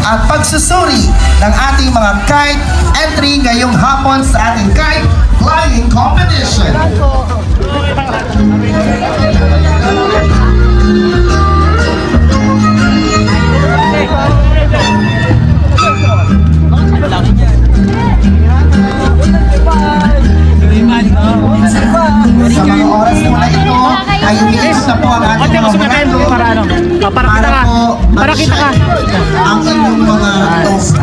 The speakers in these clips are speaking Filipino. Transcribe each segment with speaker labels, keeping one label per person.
Speaker 1: at pagsusuri ng ating mga kite entry ngayong hapon sa ating kite flying competition. Sa mga oras po na ito ay umilis na po ang ating mga brando para po mag-shine ang inyong mga toast.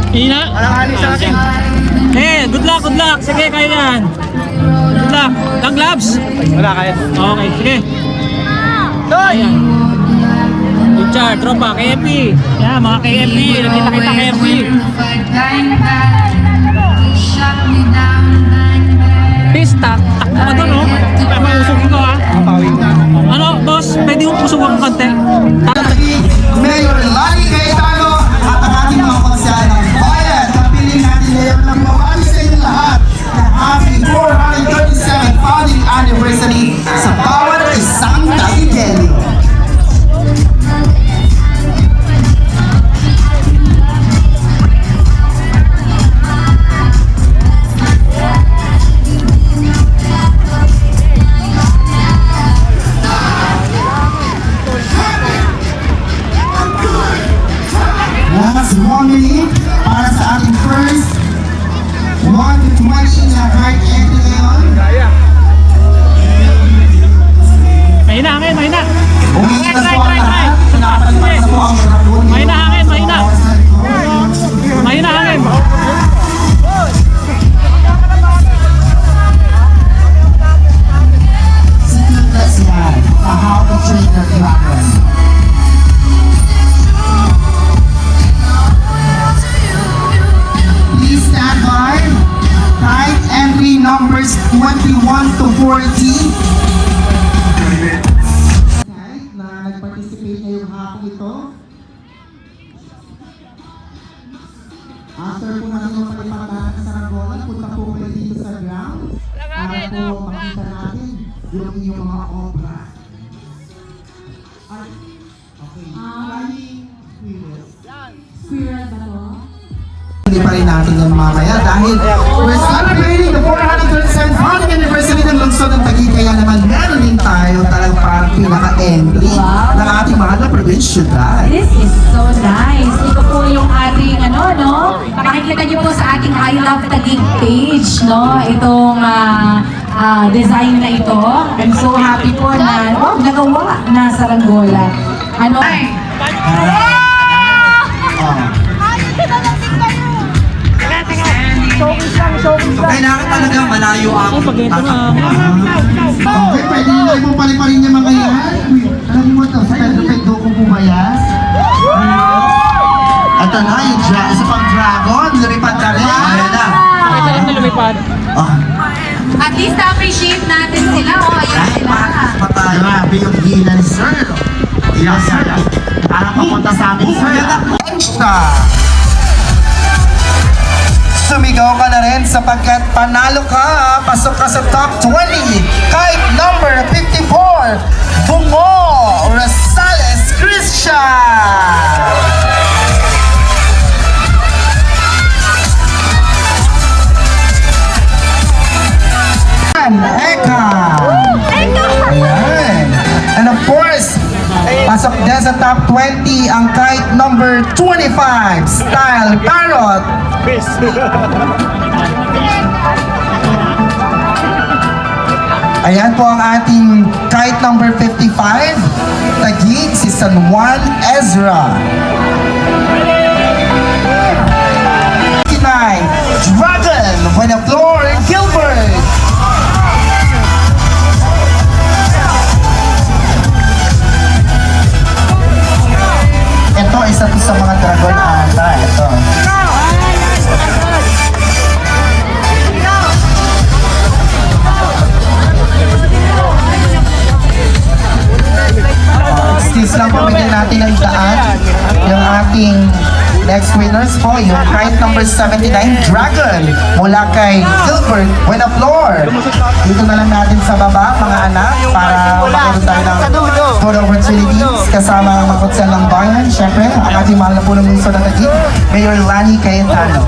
Speaker 2: Ina? Sa akin. Eh, good luck, good luck. Sige, kaya yan. Good luck. Lang gloves?
Speaker 3: Wala kaya.
Speaker 2: Okay, sige. Ayan. Richard, tropa, KFP. Yan, mga KFP. Nakita kita KFP. Pista. Takbo ka doon, oh. Papausugin ko, ha. Ano, boss? Pwede kong usugan ko konti.
Speaker 1: Mayor Lani Cayetano at ang ating mga konsyal ng bayan. Kapiling natin ngayon ng mawali sa inyong lahat ng ating 437th founding anniversary sa bawat isang Taguiqueño. Last 1 minute para sa ating first 1 to 20 na kite entry ngayon.
Speaker 2: Mahina, hangin, mahina.
Speaker 1: Umiitas
Speaker 2: Try,
Speaker 1: po ang
Speaker 2: try, try.
Speaker 1: lahat. Pinapalipad na po ang dragon.
Speaker 2: Mahina, hangin, mahina. Mahina, hangin.
Speaker 1: Secretless yan. How to train the dragon. Please stand by. Kite entry numbers 21 to 40. Kite na nag-participate ngayong hapon ito. After po natin yung palipatan sa Saranggola, punta po kayo dito sa ground para po makita natin yung inyong mga obra. Ay, okay. Flying squirrel.
Speaker 4: Squirrel ba to?
Speaker 1: Hindi pa rin natin yan mamaya dahil we're celebrating the 437th founding anniversary ng lungsod ng Taguig. Kaya naman meron din tayo talagang parang pinaka-entry ng ating mahal na provincial.
Speaker 4: This is so nice. Ito po yung ating no? Makikita niyo po sa ating I Love Taguig page, no? Itong design na ito. I'm so happy po na nagawa na Saranggola. Ano?
Speaker 1: Kailangan talaga malayo ang
Speaker 2: Pag ito na.
Speaker 1: Okay, pwede nyo na pong paliparin yung mga yan. Alam mo ito, sa perfect ko po ba yan? Ito na, yung isa pang dragon, lumipad na rin. Ayan na.
Speaker 2: Pakita lang na lumipad.
Speaker 4: At least appreciate natin sila. Ayan sila.
Speaker 1: Grabe yung gilan, sir. Yes, sir. Parang papunta sa amin, sir. Extra! Sumigaw ka na rin sapagkat panalo ka. Pasok ka sa top 20. Kite number 54, Bungo Rosales Christian. Eka. Ayan. And of course, pasok din sa top 20 ang kite number 25, Style Parrot. Ayan po ang ating kite number Taguig, si San Juan Ezra. 59, Dragon, Buenaflor, Gilbert. Ito, isa to sa mga dragon ata. Ito. Excuse lang, pamigyan natin ng daan. Yung ating next winners po, yung height number 79, Dragon, mula kay Gilbert Buenaflor. Dito na lang natin sa baba, mga anak, para makaroon tayo ng good opportunities kasama ang mga kutsel ng bayan. Siyempre, ang ating mahal na punong lungsod ng Taguig, Mayor Lani Cayetano.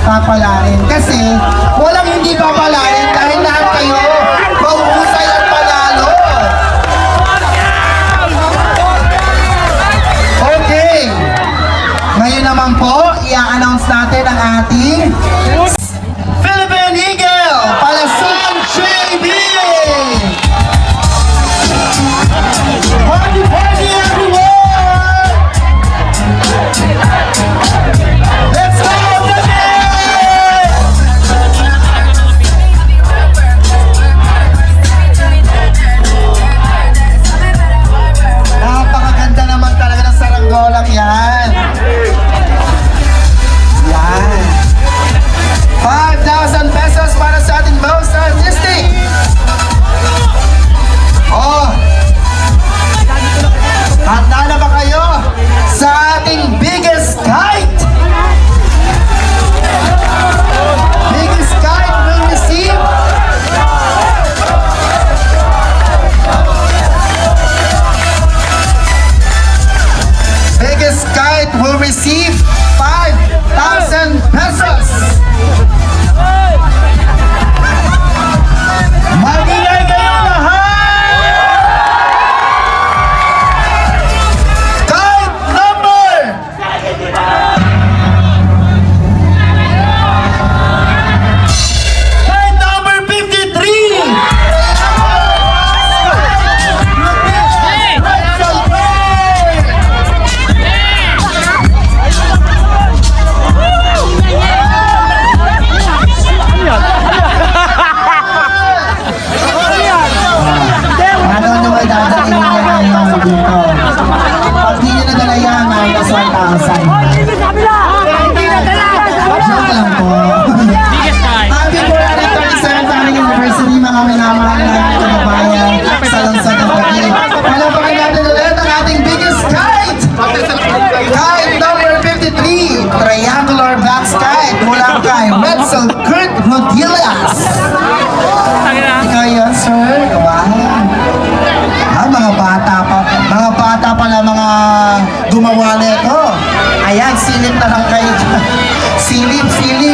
Speaker 1: Papalain. Kasi walang hindi papalain dahil lahat kayo mahuhusay at panalo. Okay. Ngayon naman po, i-announce natin ang ating Philippine Eagle Palasan JB! Party, party everyone! Let's go! Napakaganda naman talaga ng saranggolang yan. Yan. 5,000 pesos para sa ating most artistic. Oh. Handa na ba kayo sa ating biggest kite? Biggest kite will receive Biggest kite will receive 5,000 pesos. Magingay kayo lahat! Kite number! Kite number 53! Ano nyo ay dadalhin nyo ngayon dito? Pag di nyo nadala yan, minus 1,000. Joke lang po.
Speaker 2: Biggest time.
Speaker 1: Happy 437th Annual Anniversary, mga minamahal na kababayan sa lungsod ng Taguig. Palapakan natin ulit ang ating biggest kite! Kite number 53, triangular back kite mula kay Retzel Kurt Rodillas. Ikaw yun, sir? Wow. Ah, mga bata pala mga gumawa nito. Ayan, silip na lang kayo dyan. Silip.